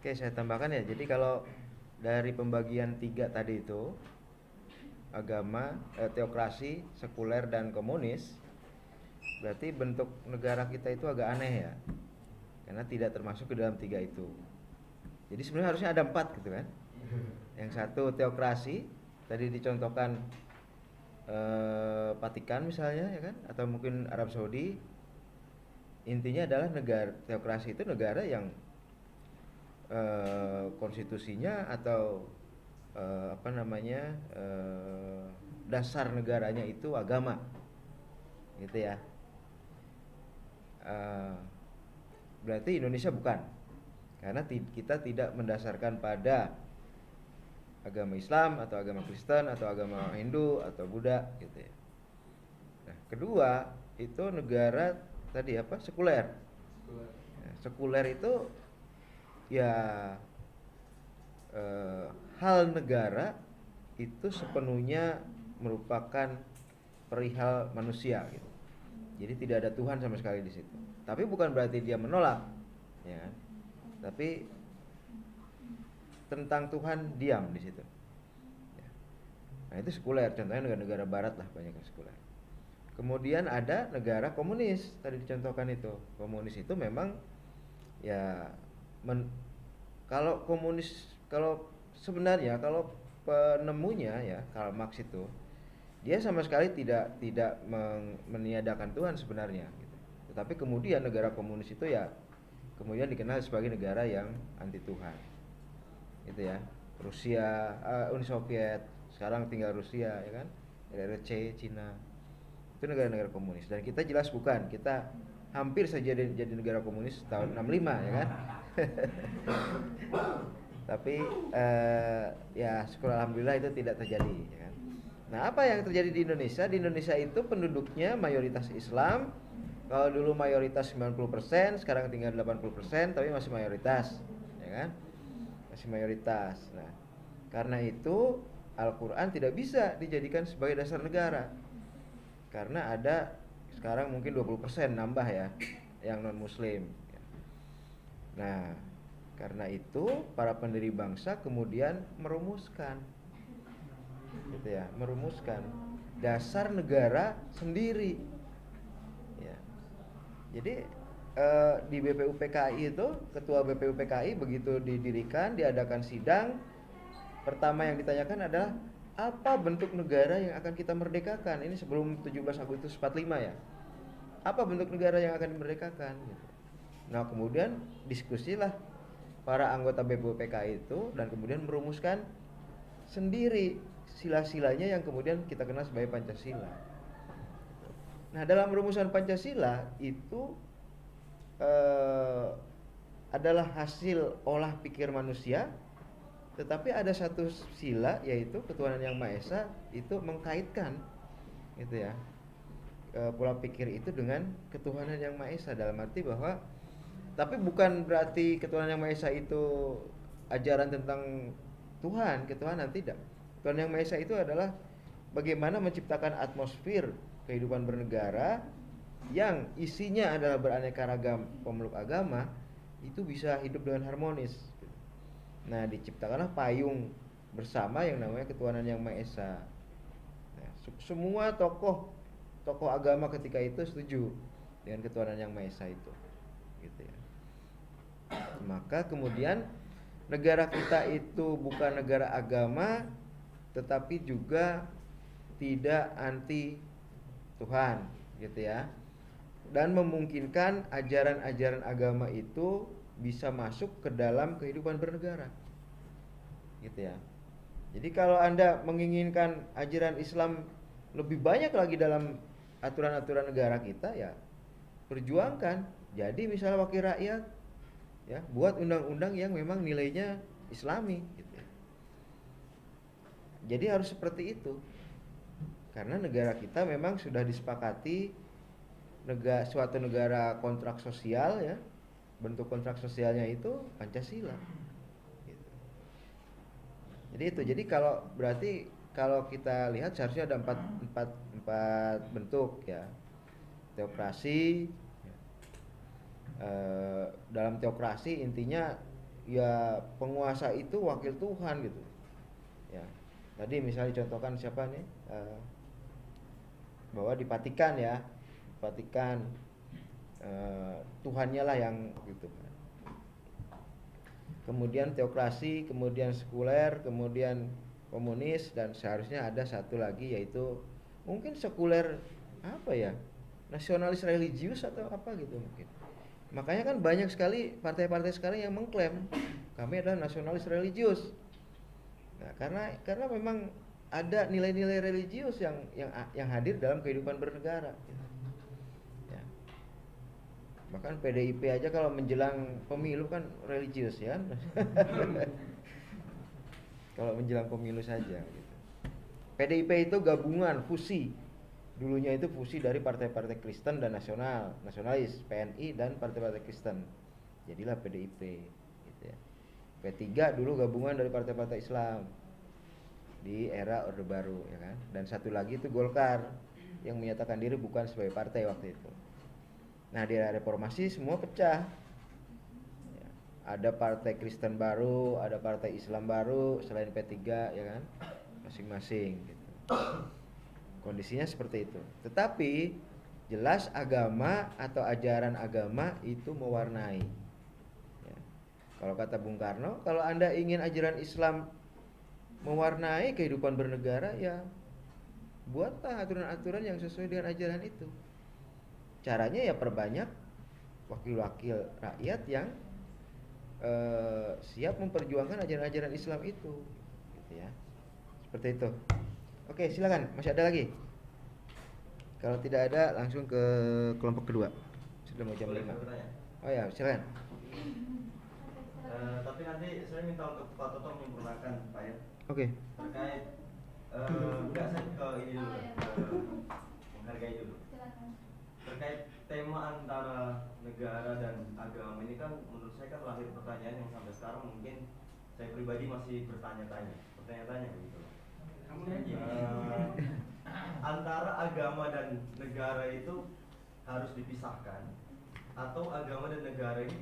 Oke, saya tambahkan ya. Jadi kalau dari pembagian tiga tadi itu, agama, teokrasi, sekuler dan komunis, berarti bentuk negara kita itu agak aneh ya, karena tidak termasuk ke dalam tiga itu. Jadi sebenarnya harusnya ada empat gitu kan. Yang satu teokrasi, tadi dicontohkan Vatikan misalnya ya kan, atau mungkin Arab Saudi. Intinya adalah negara teokrasi itu negara yang konstitusinya atau apa namanya, dasar negaranya itu agama, gitu ya. Eh, Berarti Indonesia bukan, karena kita tidak mendasarkan pada agama Islam atau agama Kristen atau agama Hindu atau Buddha, gitu ya. Nah, kedua itu negara tadi apa, sekuler. Ya, sekuler itu ya hal negara itu sepenuhnya merupakan perihal manusia gitu. Jadi tidak ada Tuhan sama sekali di situ. Tapi bukan berarti dia menolak, ya kan? Tapi tentang Tuhan diam di situ. Ya. Nah itu sekuler. Contohnya negara-negara Barat lah banyak yang sekuler. Kemudian ada negara komunis tadi dicontohkan itu. Komunis itu memang ya kalau komunis, kalau sebenarnya kalau penemunya ya Karl Marx itu, dia sama sekali tidak meniadakan Tuhan sebenarnya gitu. Tetapi kemudian negara komunis itu ya kemudian dikenal sebagai negara yang anti Tuhan, gitu ya. Rusia, Uni Soviet, sekarang tinggal Rusia ya kan, RRC, Cina, itu negara-negara komunis. Dan kita jelas bukan, kita hampir saja jadi negara komunis tahun 65 ya kan. Tapi ya syukur alhamdulillah itu tidak terjadi ya kan. Nah, apa yang terjadi di Indonesia? Di Indonesia itu penduduknya mayoritas Islam. Kalau dulu mayoritas 90%, sekarang tinggal 80%, tapi masih mayoritas, ya kan? Masih mayoritas. Nah, karena itu Al-Qur'an tidak bisa dijadikan sebagai dasar negara. Karena ada sekarang mungkin 20% nambah ya yang non muslim. Nah, karena itu para pendiri bangsa kemudian merumuskan, gitu ya, merumuskan dasar negara sendiri. Ya. Jadi di BPUPKI itu, ketua BPUPKI begitu didirikan, diadakan sidang, pertama yang ditanyakan adalah apa bentuk negara yang akan kita merdekakan. Ini sebelum 17 Agustus 45 ya. Apa bentuk negara yang akan dimerdekakan gitu. Nah, kemudian diskusilah para anggota BPUPKI itu dan kemudian merumuskan sendiri sila-silanya yang kemudian kita kenal sebagai Pancasila. Nah, dalam rumusan Pancasila itu adalah hasil olah pikir manusia, tetapi ada satu sila yaitu ketuhanan yang Maha Esa itu mengkaitkan, gitu ya, pola pikir itu dengan ketuhanan yang Maha Esa, dalam arti bahwa tapi bukan berarti ketuhanan yang Maha Esa itu ajaran tentang Tuhan, ketuhanan, tidak. Ketuhanan yang Maha Esa itu adalah bagaimana menciptakan atmosfer kehidupan bernegara yang isinya adalah beraneka ragam pemeluk agama, itu bisa hidup dengan harmonis. Nah, diciptakanlah payung bersama yang namanya ketuhanan yang Maha Esa. Nah, semua tokoh agama ketika itu setuju dengan ketuhanan yang Maha Esa itu, gitu ya. Maka kemudian negara kita itu bukan negara agama, tetapi juga tidak anti Tuhan, gitu ya. Dan memungkinkan ajaran-ajaran agama itu bisa masuk ke dalam kehidupan bernegara, gitu ya. Jadi kalau Anda menginginkan ajaran Islam lebih banyak lagi dalam aturan-aturan negara kita, ya perjuangkan. Jadi misalnya wakil rakyat, ya buat undang-undang yang memang nilainya Islami, gitu ya. Jadi harus seperti itu. Karena negara kita memang sudah disepakati suatu negara kontrak sosial ya. Bentuk kontrak sosialnya itu Pancasila, gitu. Jadi itu. Jadi kalau berarti kalau kita lihat seharusnya ada empat bentuk ya. Teokrasi. Dalam teokrasi intinya ya penguasa itu wakil Tuhan gitu. Ya, tadi misalnya contohkan siapa nih, bahwa di Vatikan ya, Vatikan Tuhannya lah yang gitu. Kemudian teokrasi, kemudian sekuler, kemudian komunis, dan seharusnya ada satu lagi yaitu mungkin sekuler apa ya, nasionalis religius atau apa gitu mungkin. Makanya kan banyak sekali partai-partai sekarang yang mengklaim kami adalah nasionalis religius. Nah, karena memang ada nilai-nilai religius yang hadir dalam kehidupan bernegara. Ya. Bahkan PDIP aja kalau menjelang pemilu kan religius ya. Kalau menjelang pemilu saja. Gitu. PDIP itu gabungan, fusi. Dulunya itu fusi dari partai-partai Kristen dan nasionalis, PNI dan partai-partai Kristen. Jadilah PDIP. Gitu ya. P3 dulu gabungan dari partai-partai Islam di era Orde Baru, ya kan. Dan satu lagi itu Golkar yang menyatakan diri bukan sebagai partai waktu itu. Nah, di era reformasi semua pecah. Ya, ada partai Kristen baru, ada partai Islam baru selain P3, ya kan, masing-masing. Gitu. Kondisinya seperti itu. Tetapi jelas agama atau ajaran agama itu mewarnai. Ya. Kalau kata Bung Karno, kalau Anda ingin ajaran Islam mewarnai kehidupan bernegara, ya buatlah aturan-aturan yang sesuai dengan ajaran itu. Caranya ya perbanyak wakil-wakil rakyat yang siap memperjuangkan ajaran-ajaran Islam itu, gitu ya. Seperti itu. Oke, silakan. Masih ada lagi? Kalau tidak ada, langsung ke kelompok kedua. Sudah mau jam 5. Oh ya, silakan. Tapi nanti saya minta untuk Pak Toto menyempurnakan, Pak ya. Oke. Terkait enggak, saya ke ini dulu, menghargai dulu. Terkait tema antara negara dan agama ini kan menurut saya kan lahir pertanyaan yang sampai sekarang mungkin saya pribadi masih bertanya-tanya begitu. Antara agama dan negara itu harus dipisahkan atau agama dan negara ini